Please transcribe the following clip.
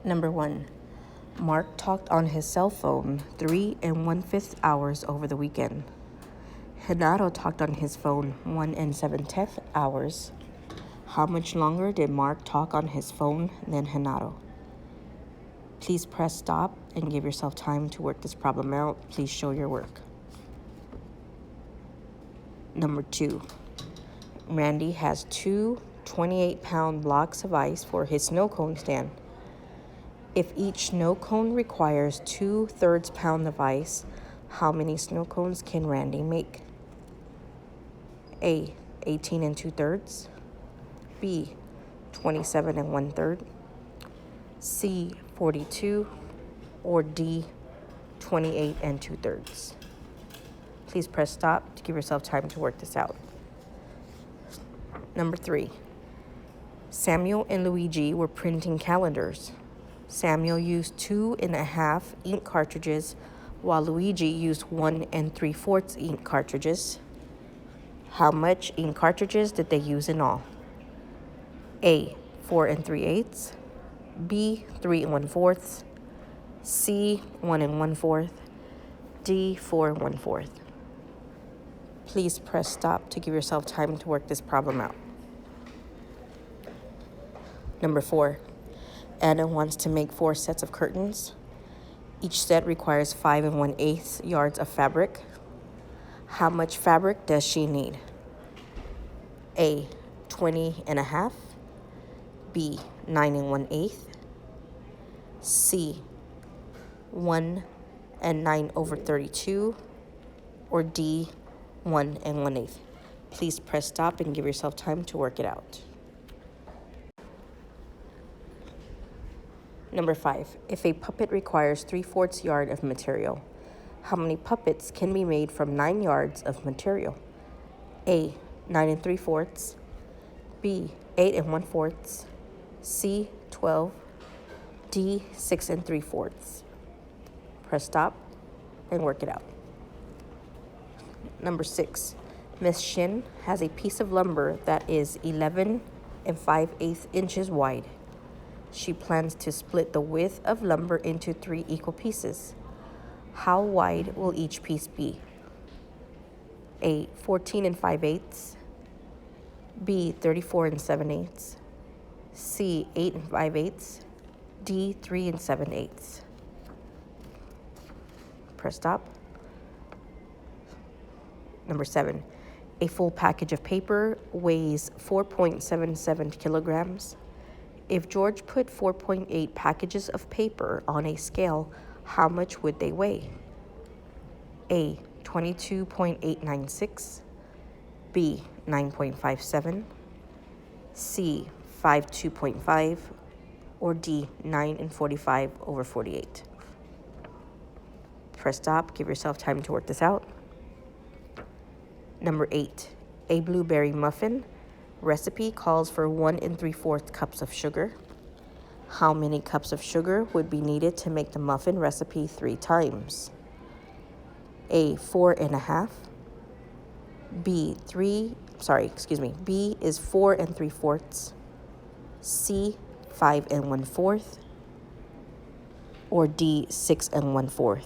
Number 1. Mark talked on his cell phone 3 1/5 hours over the weekend. Renato talked on his phone 1 7/10 hours. How much longer did Mark talk on his phone than Renato? Please press stop and give yourself time to work this problem out. Please show your work. Number 2. Randy has 2 28-pound blocks of ice for his snow cone stand. If each snow cone requires 2/3 pound of ice, how many snow cones can Randy make? A. 18 2/3. B. 27 1/3. C. 42. Or D. 28 2/3. Please press stop to give yourself time to work this out. Number 3. Samuel and Luigi were printing calendars. Samuel used 2 1/2 ink cartridges, while Luigi used 1 3/4 ink cartridges. How much ink cartridges did they use in all? A. 4 3/8. B. 3 1/4. C. 1 1/4. D. 4 1/4. Please press stop to give yourself time to work this problem out. Number 4. Anna wants to make 4 sets of curtains. Each set requires 5 1/8 yards of fabric. How much fabric does she need? A. 20 1/2. B. 9 1/8. C. 1 9/32. Or D. 1 1/8. Please press stop and give yourself time to work it out. Number 5. If a puppet requires 3/4 yard of material, how many puppets can be made from 9 yards of material? A. 9 3/4. B. 8 1/4. C. 12. D. 6 3/4. Press stop and work it out. Number 6. Miss Shin has a piece of lumber that is 11 5/8 inches wide. She plans to split the width of lumber into 3 equal pieces. How wide will each piece be? A. 14 5/8. B. 34 7/8. C. 8 5/8. D. 3 7/8. Press stop. Number 7. A full package of paper weighs 4.77 kilograms. If George put 4.8 packages of paper on a scale, how much would they weigh? A. 22.896. B. 9.57. C. 52.5. Or D. 9 45/48. Press stop. Give yourself time to work this out. Number 8. A blueberry muffin recipe calls for 1 3/4 cups of sugar. How many cups of sugar would be needed to make the muffin recipe 3 times? A. 4 1/2. B is 4 3/4. C. 5 1/4. Or D. 6 1/4.